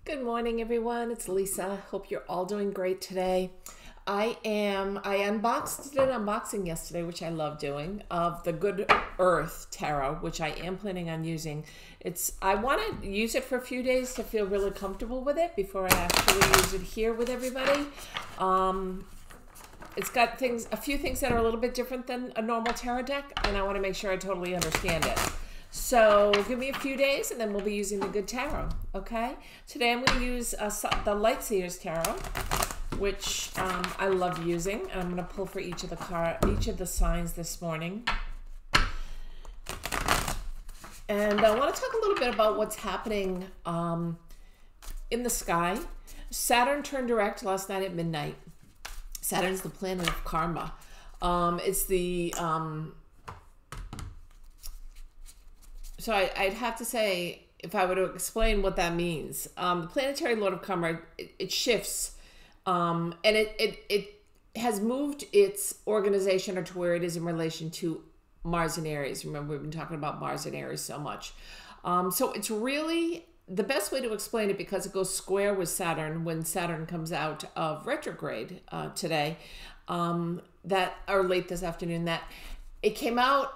Good morning, everyone. It's Lisa. Hope you're all doing great today. I unboxed, did an unboxing yesterday, which I love doing, of the Good Earth Tarot, which I am planning on using. I want to use it for a few days to feel really comfortable with it before I actually use it here with everybody. It's got a few things that are a little bit different than a normal tarot deck, and I want to make sure I totally understand it. So give me a few days and then we'll be using the Good Tarot, okay? Today I'm going to use the Lightseers Tarot, which I love using. And I'm going to pull for each of the signs this morning. And I want to talk a little bit about what's happening in the sky. Saturn turned direct last night at midnight. Saturn's the planet of karma. It's the... So I'd have to say, if I were to explain what that means, the planetary lord of karma, it shifts, and it has moved its organization to where it is in relation to Mars and Aries. Remember, we've been talking about Mars and Aries so much. So it's really the best way to explain it, because it goes square with Saturn when Saturn comes out of retrograde today, or late this afternoon, that it came out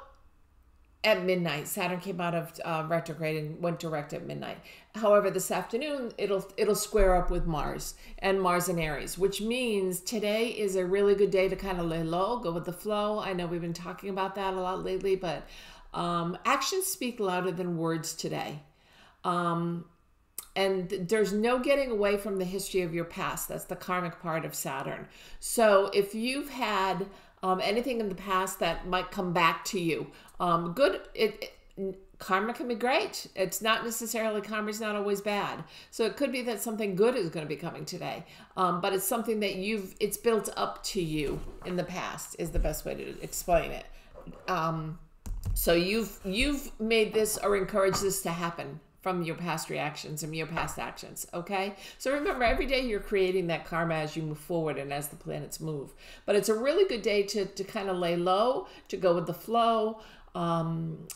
at midnight. Saturn came out of retrograde and went direct at midnight. However, this afternoon, it'll square up with Mars and Aries, which means today is a really good day to kind of lay low, go with the flow. I know we've been talking about that a lot lately, but actions speak louder than words today. And there's no getting away from the history of your past. That's the karmic part of Saturn. So if you've had anything in the past that might come back to you, karma can be great. It's not necessarily, karma's not always bad. So it could be that something good is going to be coming today. But it's something that it's built up to you in the past is the best way to explain it. So you've made this or encouraged this to happen from your past reactions and your past actions, okay? So remember, every day you're creating that karma as you move forward and as the planets move. But it's a really good day to kind of lay low, to go with the flow, and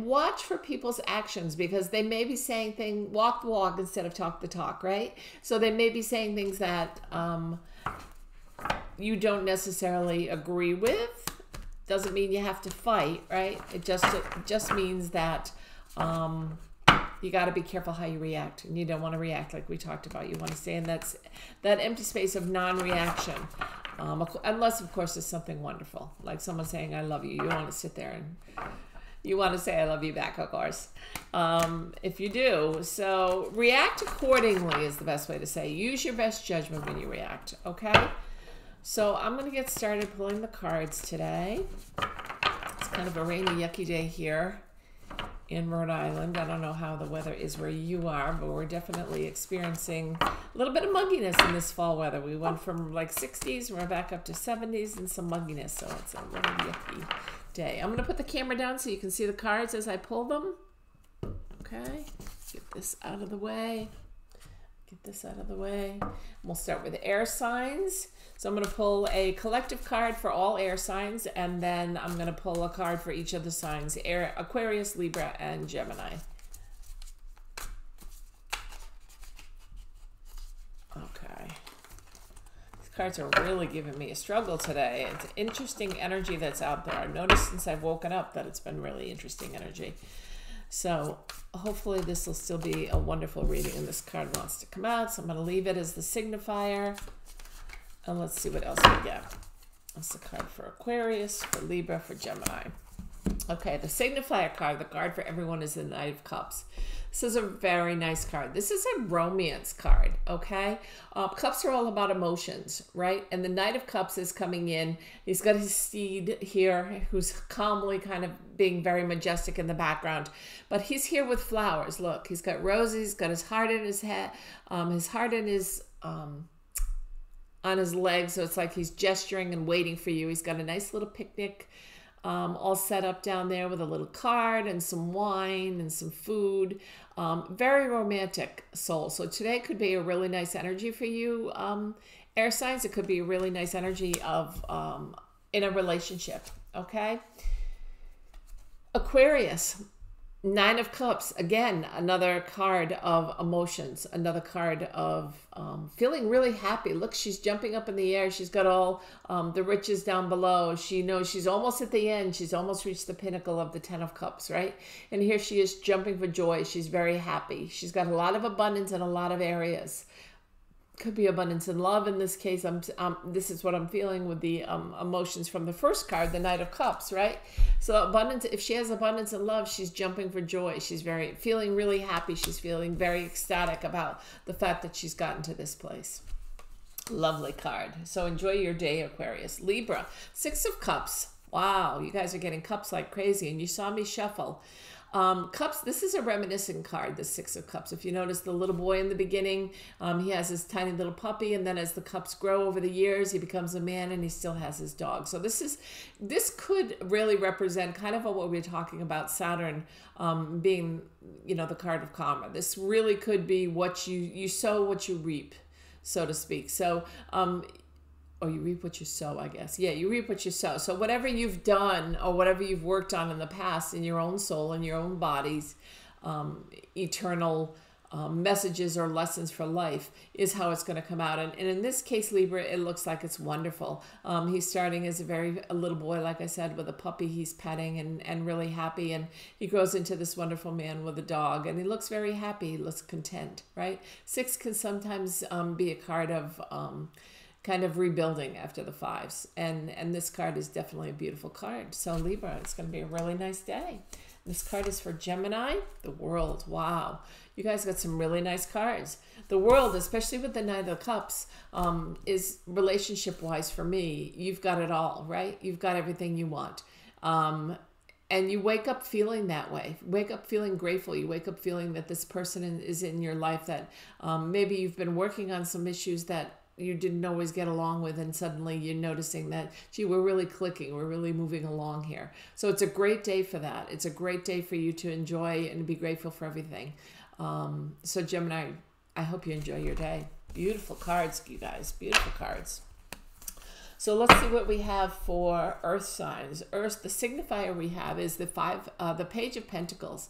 watch for people's actions, because they may be saying things, walk the walk instead of talk the talk, right? So they may be saying things that you don't necessarily agree with. Doesn't mean you have to fight, right? It just means that you got to be careful how you react, and you don't want to react like we talked about. You want to stay in that empty space of non-reaction, unless of course it's something wonderful, like someone saying I love you. You want to sit there and you want to say I love you back, of course, if you do. So react accordingly is the best way to say. Use your best judgment when you react, okay? So I'm going to get started pulling the cards today. It's kind of a rainy, yucky day here in Rhode Island. I don't know how the weather is where you are, but we're definitely experiencing a little bit of mugginess in this fall weather. We went from like 60s, we're back up to 70s and some mugginess, so it's a little yucky day. I'm going to put the camera down so you can see the cards as I pull them. Okay, get this out of the way. Get this out of the way. We'll start with air signs. So I'm going to pull a collective card for all air signs, and then I'm going to pull a card for each of the signs: Aquarius, Libra, and Gemini. Okay. These cards are really giving me a struggle today. It's interesting energy that's out there. I've noticed since I've woken up that it's been really interesting energy. So hopefully this will still be a wonderful reading, and this card wants to come out. So I'm going to leave it as the signifier. And let's see what else we get. That's the card for Aquarius, for Libra, for Gemini. Okay, the signifier card, the card for everyone, is the Knight of Cups. This is a very nice card. This is a romance card, okay? Cups are all about emotions, right? And the Knight of Cups is coming in. He's got his steed here, who's calmly kind of being very majestic in the background. But he's here with flowers. Look, he's got roses. He's got his heart in his head, his heart in his... on his legs, so it's like he's gesturing and waiting for you. He's got a nice little picnic all set up down there with a little card and some wine and some food. Very romantic soul. So today could be a really nice energy for you, air signs. It could be a really nice energy of in a relationship, okay? Aquarius. Nine of Cups, again, another card of emotions, another card of feeling really happy. Look, she's jumping up in the air. She's got all the riches down below. She knows she's almost at the end. She's almost reached the pinnacle of the Ten of Cups, right? And here she is jumping for joy. She's very happy. She's got a lot of abundance in a lot of areas. Could be abundance in love in this case. This is what I'm feeling with the emotions from the first card, the Knight of Cups, right? So abundance, if she has abundance in love, she's jumping for joy. She's feeling really happy. She's feeling very ecstatic about the fact that she's gotten to this place. Lovely card. So enjoy your day, Aquarius. Libra, Six of Cups. Wow, you guys are getting cups like crazy, and you saw me shuffle. Cups, this is a reminiscent card, the Six of Cups. If you notice the little boy in the beginning, he has his tiny little puppy, and then as the cups grow over the years, he becomes a man and he still has his dog. So this could really represent kind of what we were talking about, Saturn being, the card of karma. This really could be what you sow, what you reap, so to speak. So, or you reap what you sow, I guess. Yeah, you reap what you sow. So whatever you've done or whatever you've worked on in the past in your own soul, in your own bodies, eternal messages or lessons for life is how it's going to come out. And in this case, Libra, it looks like it's wonderful. He's starting as a little boy, like I said, with a puppy he's petting and really happy. And he grows into this wonderful man with a dog. And he looks very happy. He looks content, right? Six can sometimes be a card of kind of rebuilding after the fives. And this card is definitely a beautiful card. So Libra, it's going to be a really nice day. This card is for Gemini, the World. Wow. You guys got some really nice cards. The World, especially with the Knight of Cups, is relationship-wise for me. You've got it all, right? You've got everything you want. And you wake up feeling that way. Wake up feeling grateful. You wake up feeling that this person is in your life, that maybe you've been working on some issues that you didn't always get along with, and suddenly you're noticing that, gee, we're really clicking, we're really moving along here. So it's a great day for that. It's a great day for you to enjoy and be grateful for everything. So Gemini, I hope you enjoy your day. Beautiful cards, you guys, beautiful cards. So let's see what we have for Earth signs. Earth, the signifier we have is the Page of Pentacles.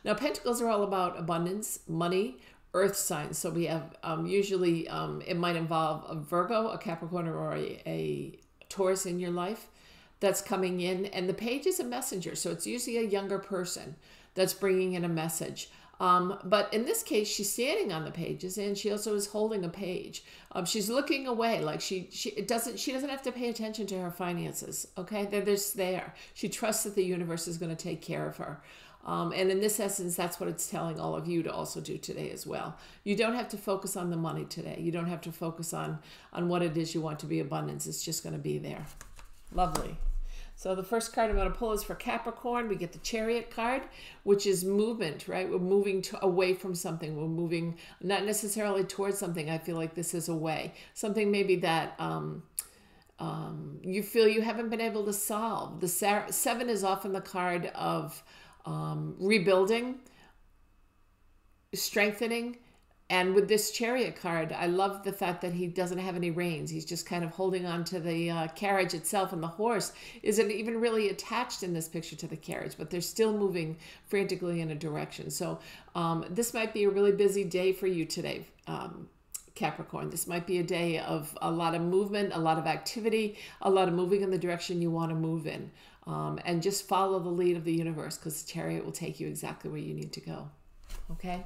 Now, Pentacles are all about abundance, money, Earth signs. So we have usually it might involve a Virgo, a Capricorn, or a Taurus in your life that's coming in. And the page is a messenger. So it's usually a younger person that's bringing in a message. But in this case, she's standing on the pages, and she also is holding a page. She's looking away, like she doesn't have to pay attention to her finances. Okay, they're just there. She trusts that the universe is going to take care of her. And in this essence, that's what it's telling all of you to also do today as well. You don't have to focus on the money today. You don't have to focus on what it is you want to be abundance. It's just going to be there. Lovely. So the first card I'm going to pull is for Capricorn. We get the Chariot card, which is movement, right? We're moving away from something. We're moving not necessarily towards something. I feel like this is a way. Something maybe that you feel you haven't been able to solve. The Seven is often the card of rebuilding, strengthening. And with this Chariot card, I love the fact that he doesn't have any reins. He's just kind of holding on to the carriage itself, and the horse isn't even really attached in this picture to the carriage, but they're still moving frantically in a direction. So this might be a really busy day for you today, Capricorn. This might be a day of a lot of movement, a lot of activity, a lot of moving in the direction you want to move in. And just follow the lead of the universe, because the Chariot will take you exactly where you need to go. Okay?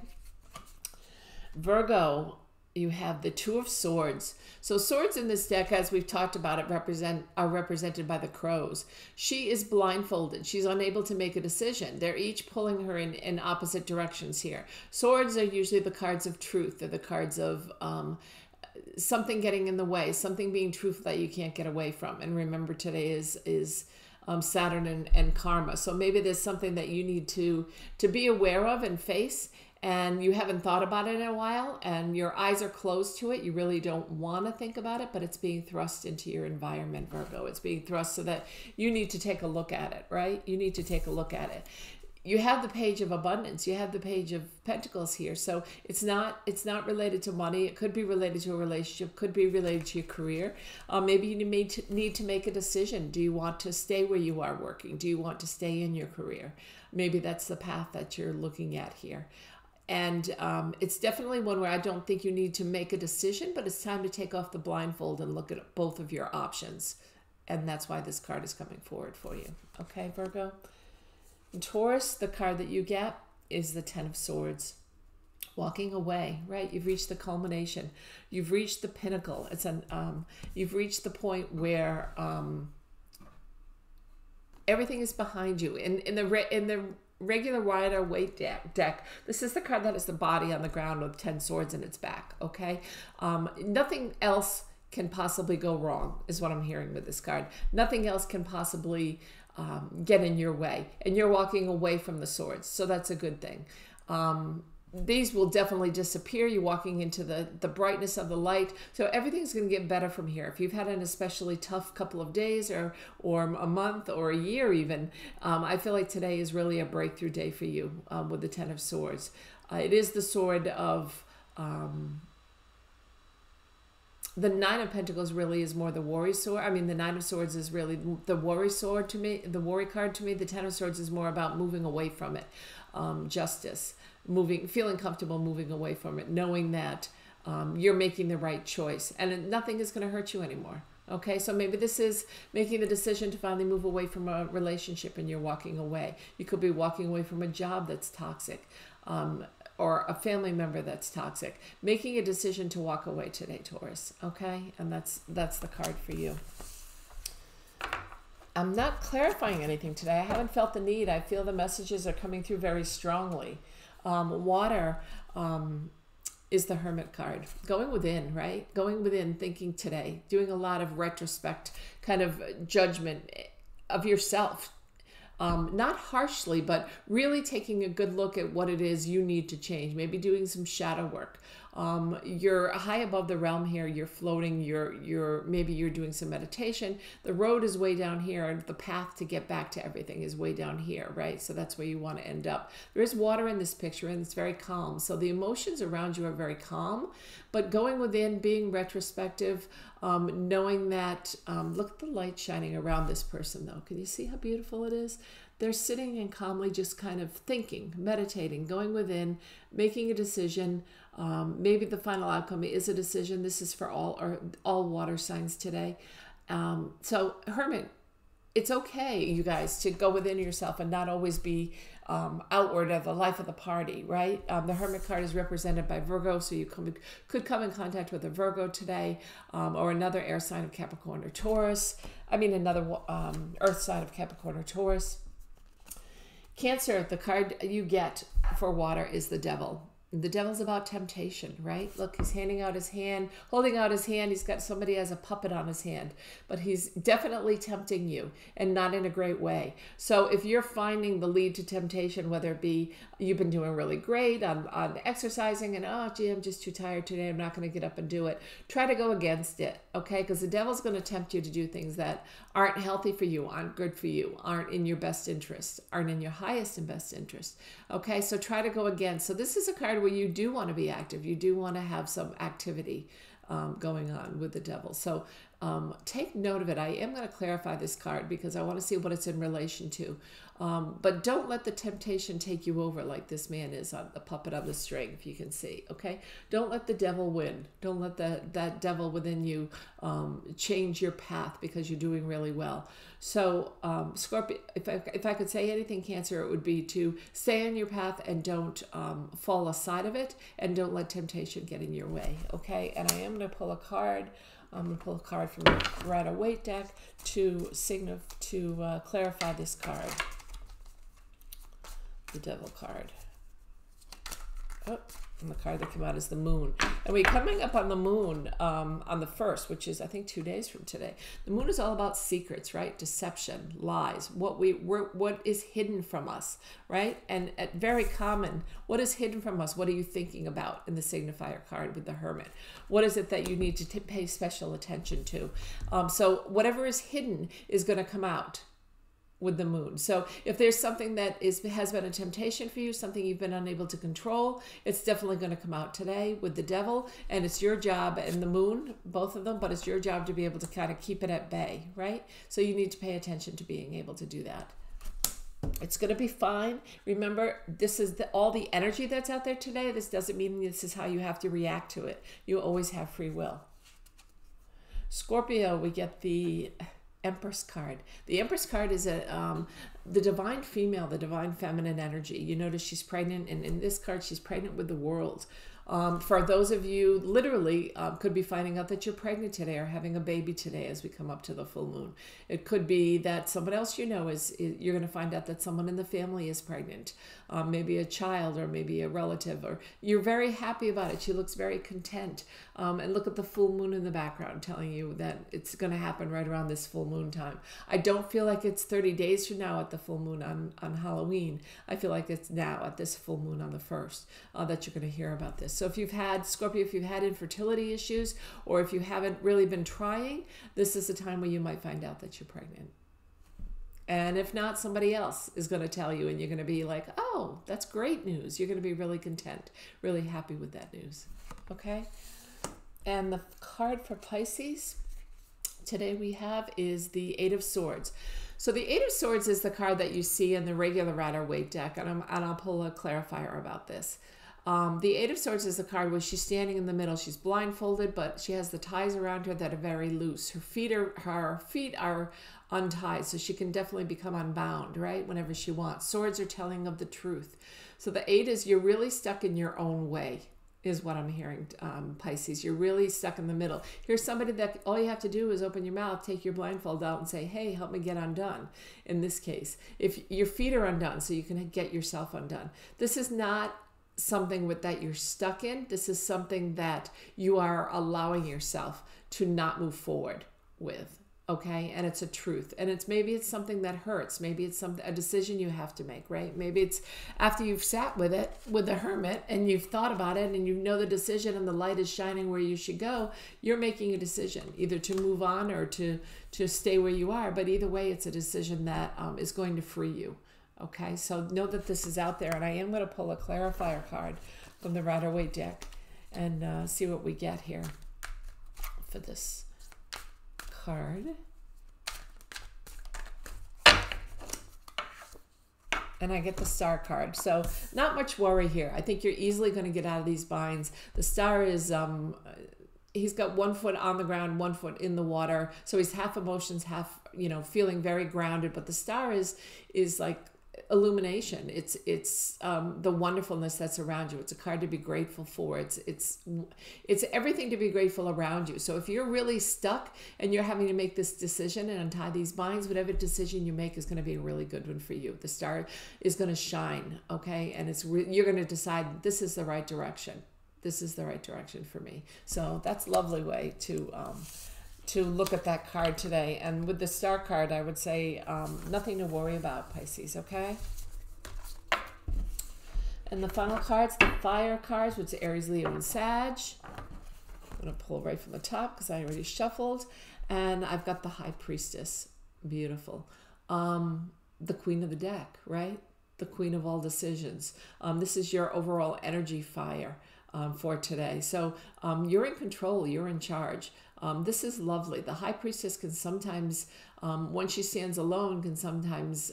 Virgo, you have the Two of Swords. So swords in this deck, as we've talked about it, are represented by the crows. She is blindfolded. She's unable to make a decision. They're each pulling her in opposite directions here. Swords are usually the cards of truth. They're the cards of something getting in the way, something being truthful that you can't get away from. And remember, today is Saturn and karma. So maybe there's something that you need to be aware of and face, and you haven't thought about it in a while, and your eyes are closed to it. You really don't want to think about it, but it's being thrust into your environment, Virgo. It's being thrust so that you need to take a look at it, right? You need to take a look at it. you have the page of abundance, you have the page of pentacles here. So it's not related to money. It could be related to a relationship, could be related to your career. Maybe you need to make a decision. Do you want to stay where you are working? Do you want to stay in your career? Maybe that's the path that you're looking at here. And it's definitely one where I don't think you need to make a decision, but it's time to take off the blindfold and look at both of your options. And that's why this card is coming forward for you. Okay, Virgo? In Taurus, the card that you get is the Ten of Swords. Walking away, right? You've reached the culmination. You've reached the pinnacle. You've reached the point where everything is behind you. In the regular Rider-Waite deck, this is the card that has the body on the ground with 10 swords in its back, okay? Nothing else can possibly go wrong, is what I'm hearing with this card. Nothing else can possibly get in your way, and you're walking away from the swords, so that's a good thing. These will definitely disappear. You're walking into the brightness of the light, so everything's going to get better from here. If you've had an especially tough couple of days or a month or a year even, I feel like today is really a breakthrough day for you with the Ten of Swords. It is the sword of... the Nine of Pentacles really is more the worry sword. I mean, the Nine of Swords is really the worry sword to me, the worry card to me. The Ten of Swords is more about moving away from it. Justice, feeling comfortable moving away from it, knowing that you're making the right choice and nothing is going to hurt you anymore. Okay, so maybe this is making the decision to finally move away from a relationship and you're walking away. You could be walking away from a job that's toxic. Or a family member that's toxic. Making a decision to walk away today, Taurus. Okay? And that's the card for you. I'm not clarifying anything today. I haven't felt the need. I feel the messages are coming through very strongly. Water is the Hermit card. Going within, right? Going within, thinking today. Doing a lot of retrospect, kind of judgment of yourself. Not harshly, but really taking a good look at what it is you need to change. Maybe doing some shadow work. You're high above the realm here. You're floating. Maybe you're doing some meditation. The road is way down here, and the path to get back to everything is way down here, right? So that's where you want to end up. There is water in this picture, and it's very calm. So the emotions around you are very calm, but going within, being retrospective, knowing that, look at the light shining around this person, though. Can you see how beautiful it is? They're sitting and calmly just kind of thinking, meditating, going within, making a decision. Maybe the final outcome is a decision. This is for all water signs today. So Hermit, it's okay, you guys, to go within yourself and not always be outward of the life of the party, right? The Hermit card is represented by Virgo, so you could come in contact with a Virgo today, or another air sign of Capricorn or Taurus. I mean, another earth sign of Capricorn or Taurus. Cancer, the card you get for water is the Devil. The Devil's about temptation, right? Look, he's holding out his hand. He's got somebody as a puppet on his hand, but he's definitely tempting you, and not in a great way. So if you're finding the lead to temptation, whether it be you've been doing really great on exercising and, oh, gee, I'm just too tired today, I'm not going to get up and do it. Try to go against it, okay? Because the Devil's going to tempt you to do things that aren't healthy for you, aren't good for you, aren't in your best interest, aren't in your highest and best interest, okay? So try to go against. So this is a card where you do want to be active. You do want to have some activity going on with the Devil. So take note of it. I am going to clarify this card because I want to see what it's in relation to. But don't let the temptation take you over like this man is on the puppet on the string, if you can see, okay? Don't let the devil win. Don't let that devil within you change your path because you're doing really well. So Scorpio, if I could say anything, Cancer, it would be to stay on your path and don't fall aside of it, and don't let temptation get in your way, okay? And I am going to pull a card. I'm going to pull a card from the Rider-Waite deck to clarify this card. The Devil card. Oh, and the card that came out is the Moon. And we're coming up on the Moon on the 1st, which is, I think, 2 days from today. The Moon is all about secrets, right? Deception, lies, what is hidden from us, right? And very common, what is hidden from us? What are you thinking about in the signifier card with the Hermit? What is it that you need to pay special attention to? So whatever is hidden is going to come out. with the moon. So if there's something that has been a temptation for you, something you've been unable to control, it's definitely going to come out today with the devil, and it's your job and the moon, both of them, but it's your job to be able to kind of keep it at bay, right? So you need to pay attention to being able to do that. It's going to be fine. Remember, this is all the energy that's out there today. This doesn't mean this is how you have to react to it. You always have free will. Scorpio, we get the Empress card. The Empress card is the divine female, the divine feminine energy. You notice she's pregnant, and in this card, she's pregnant with the world. For those of you literally could be finding out that you're pregnant today or having a baby today as we come up to the full moon. It could be that someone else you know you're going to find out that someone in the family is pregnant, maybe a child or maybe a relative, or you're very happy about it. She looks very content. And look at the full moon in the background telling you that it's going to happen right around this full moon time. I don't feel like it's 30 days from now at the full moon on Halloween. I feel like it's now at this full moon on the 1st that you're going to hear about this. So if you've had, Scorpio, if you've had infertility issues, or if you haven't really been trying, this is the time where you might find out that you're pregnant. And if not, somebody else is going to tell you, and you're going to be like, oh, that's great news. You're going to be really content, really happy with that news. Okay? And the card for Pisces today we have is the Eight of Swords. So the Eight of Swords is the card that you see in the regular Rider-Waite deck, and I'll pull a clarifier about this. The Eight of Swords is the card where she's standing in the middle. She's blindfolded, but she has the ties around her that are very loose. Her feet are untied, so she can definitely become unbound, right, whenever she wants. Swords are telling of the truth. So the 8 is you're really stuck in your own way, is what I'm hearing, Pisces. You're really stuck in the middle. Here's somebody that all you have to do is open your mouth, take your blindfold out, and say, hey, help me get undone. In this case, if your feet are undone, so you can get yourself undone. This is not something that you're stuck in. This is something that you are allowing yourself to not move forward with. Okay, and it's a truth, and maybe it's something that hurts. Maybe it's a decision you have to make, right? Maybe it's after you've sat with the hermit, and you've thought about it, and you know the decision, and the light is shining where you should go. You're making a decision either to move on or to stay where you are. But either way, it's a decision that is going to free you. Okay, so know that this is out there, and I am going to pull a clarifier card from the Rider-Waite deck and see what we get here for this card. And I get the Star card. So not much worry here. I think you're easily going to get out of these binds. The Star is he's got 1 foot on the ground, 1 foot in the water. So he's half emotions, half, feeling very grounded. But the Star is like illumination. It's the wonderfulness that's around you. It's a card to be grateful for. It's everything to be grateful around you. So if you're really stuck and you're having to make this decision and untie these binds, whatever decision you make is going to be a really good one for you. The Star is going to shine, okay? And you're going to decide this is the right direction. This is the right direction for me. So that's a lovely way to look at that card today. And with the Star card, I would say nothing to worry about, Pisces, okay? And the final cards, the Fire cards, which are Aries, Leo, and Sag. I'm going to pull right from the top because I already shuffled. And I've got the High Priestess. Beautiful. The Queen of the deck, right? The Queen of all decisions. This is your overall energy fire for today. So you're in control. You're in charge. This is lovely. The High Priestess can sometimes, when she stands alone, can sometimes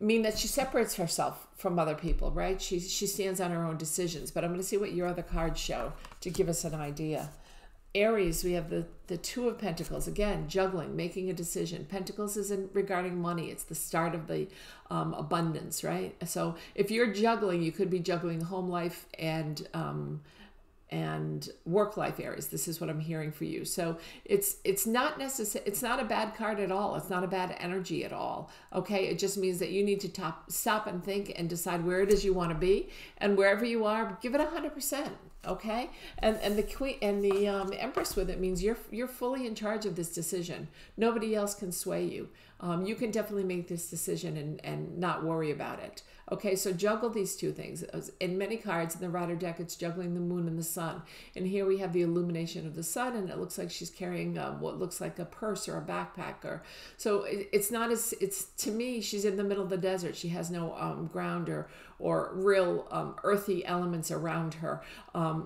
mean that she separates herself from other people, right? She stands on her own decisions. But I'm going to see what your other cards show to give us an idea. Aries, we have the Two of Pentacles. Again, juggling, making a decision. Pentacles isn't regarding money. It's the start of the abundance, right? So if you're juggling, you could be juggling home life and work life, Aries. This is what I'm hearing for you. So it's not necessary. It's not a bad card at all. It's not a bad energy at all. Okay. It just means that you need to stop and think and decide where it is you want to be, and wherever you are, give it 100%. Okay. And the Queen and the Empress with it means you're fully in charge of this decision. Nobody else can sway you. You can definitely make this decision and not worry about it. Okay, so juggle these two things. In many cards in the Rider deck, it's juggling the moon and the sun. And here we have the illumination of the sun, and it looks like she's carrying what looks like a purse or a backpack. So it's not as, to me, she's in the middle of the desert. She has no ground or real earthy elements around her.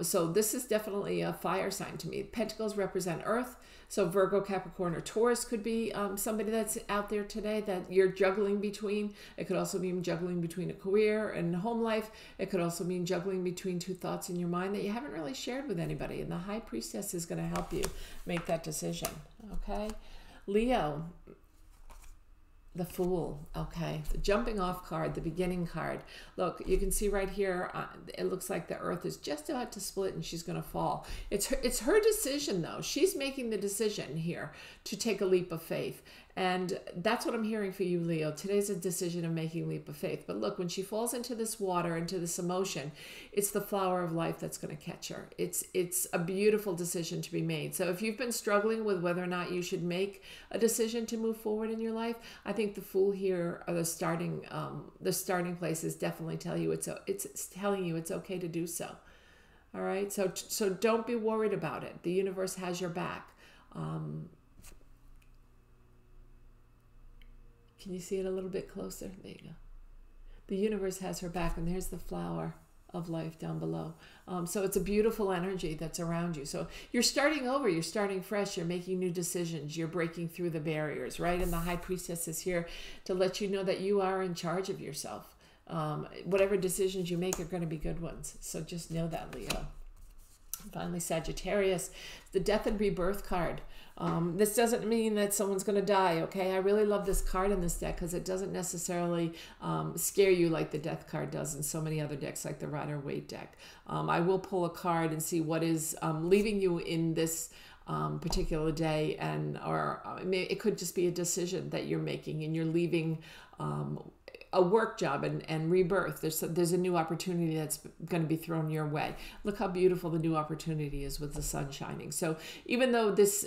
So this is definitely a fire sign to me. Pentacles represent earth. So Virgo, Capricorn, or Taurus could be somebody that's out there today that you're juggling between. It could also mean juggling between a career and home life. It could also mean juggling between two thoughts in your mind that you haven't really shared with anybody. And the High Priestess is going to help you make that decision. Okay? Leo, the Fool. Okay, the jumping off card, the beginning card. Look, you can see right here, it looks like the earth is just about to split and she's going to fall. It's her decision, though. She's making the decision here to take a leap of faith. And that's what I'm hearing for you, Leo. Today's a decision of making a leap of faith. But look, when she falls into this water, into this emotion, it's the flower of life that's going to catch her. It's a beautiful decision to be made. So if you've been struggling with whether or not you should make a decision to move forward in your life, I think the Fool here, or the starting place, is definitely telling you it's okay to do so. All right, so don't be worried about it. The universe has your back. Can you see it a little bit closer? There you go. The universe has her back, and there's the flower of life down below. So it's a beautiful energy that's around you. So you're starting over, you're starting fresh, you're making new decisions, you're breaking through the barriers, right? And the High Priestess is here to let you know that you are in charge of yourself. Whatever decisions you make are going to be good ones. So just know that, Leo. Finally, Sagittarius, the Death and Rebirth card. This doesn't mean that someone's going to die, okay? I really love this card in this deck because it doesn't necessarily scare you like the Death card does in so many other decks, like the Rider-Waite deck. I will pull a card and see what is leaving you in this particular day, or it could just be a decision that you're making and you're leaving a work job and rebirth. There's a new opportunity that's going to be thrown your way. Look how beautiful the new opportunity is with the sun shining. So even though this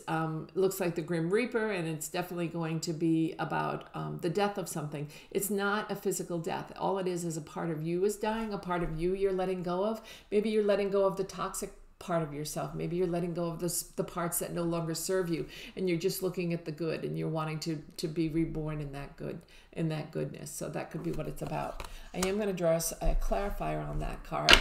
looks like the Grim Reaper, and it's definitely going to be about the death of something, it's not a physical death. All it is a part of you is dying, a part of you you're letting go of. Maybe you're letting go of the toxic part of yourself. Maybe you're letting go of the parts that no longer serve you, and you're just looking at the good, and you're wanting to be reborn in that goodness. So that could be what it's about. I am going to draw a clarifier on that card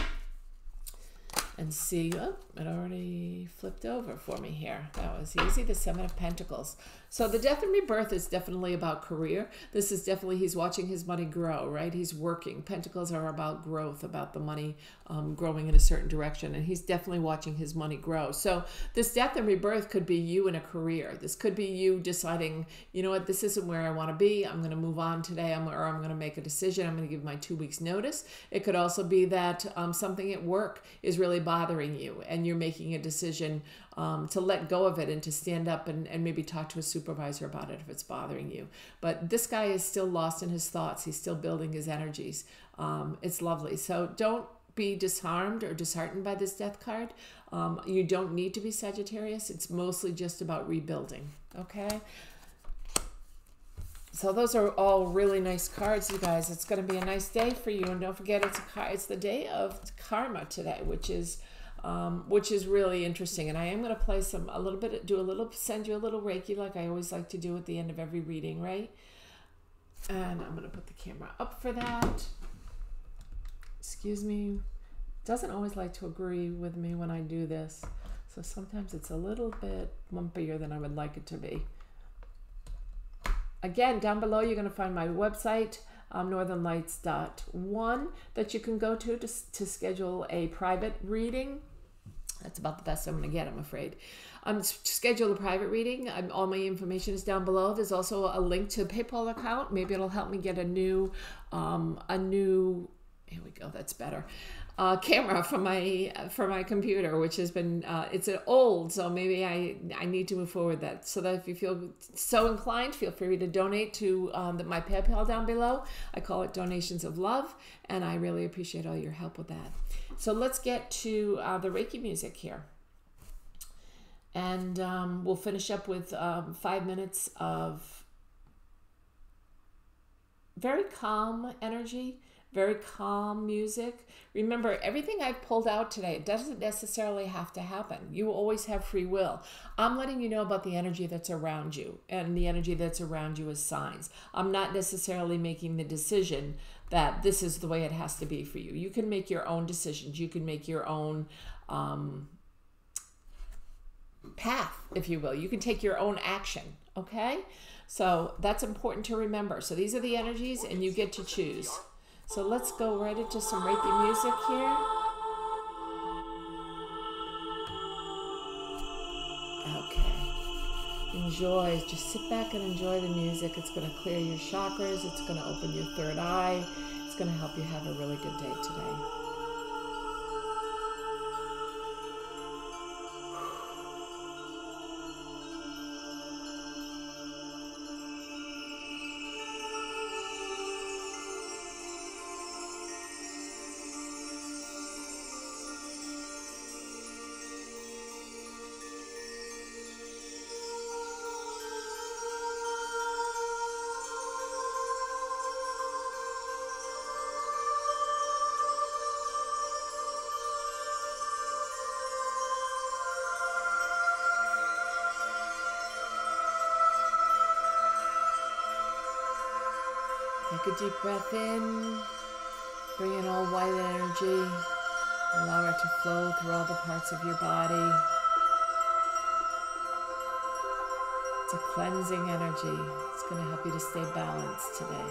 and see. Oh, it already flipped over for me here. That was easy. The Seven of Pentacles. So the Death and Rebirth is definitely about career. This is definitely, he's watching his money grow, right? He's working. Pentacles are about growth, about the money growing in a certain direction. And he's definitely watching his money grow. So this Death and Rebirth could be you in a career. This could be you deciding, you know what, this isn't where I want to be. I'm going to move on today, or I'm going to make a decision. I'm going to give my 2 weeks notice. It could also be that something at work is really bothering you, and you're making a decision to let go of it and to stand up and maybe talk to a supervisor about it if it's bothering you. But this guy is still lost in his thoughts. He's still building his energies. It's lovely. So don't be disarmed or disheartened by this Death card. You don't need to be Sagittarius. It's mostly just about rebuilding. Okay? So those are all really nice cards, you guys. It's going to be a nice day for you. And don't forget, it's the day of karma today, which is really interesting. And I am going to play send you a little Reiki, like I always like to do at the end of every reading, right? And I'm going to put the camera up for that. Excuse me. Doesn't always like to agree with me when I do this. So sometimes it's a little bit lumpier than I would like it to be. Again, down below, you're going to find my website, northernlights.one, that you can go to schedule a private reading. That's about the best I'm going to get, I'm afraid. To schedule a private reading, all my information is down below. There's also a link to a PayPal account. Maybe it'll help me get a new, here we go, that's better. Camera for my computer, which has been it's an old, so maybe I need to move forward that. So that if you feel so inclined, feel free to donate to my PayPal down below. I call it Donations of Love, and I really appreciate all your help with that. So let's get to the Reiki music here, and we'll finish up with 5 minutes of very calm energy. very calm music. Remember, everything I've pulled out today, it doesn't necessarily have to happen. You always have free will. I'm letting you know about the energy that's around you, and the energy that's around you is signs. I'm not necessarily making the decision that this is the way it has to be for you. You can make your own decisions. You can make your own path, if you will. You can take your own action, okay? So that's important to remember. So these are the energies, and you get to choose. So let's go right into some Reiki music here. Okay. Enjoy. Just sit back and enjoy the music. It's going to clear your chakras. It's going to open your third eye. It's going to help you have a really good day today. Take a deep breath in, bring in all white energy, allow it to flow through all the parts of your body. It's a cleansing energy. It's going to help you to stay balanced today.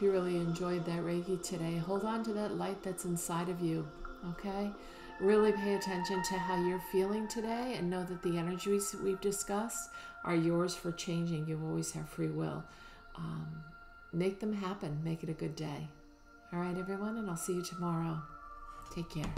hope you really enjoyed that Reiki today. Hold on to that light that's inside of you, okay? Really pay attention to how you're feeling today and know that the energies that we've discussed are yours for changing. You always have free will. Make them happen. Make it a good day. All right, everyone, and I'll see you tomorrow. Take care.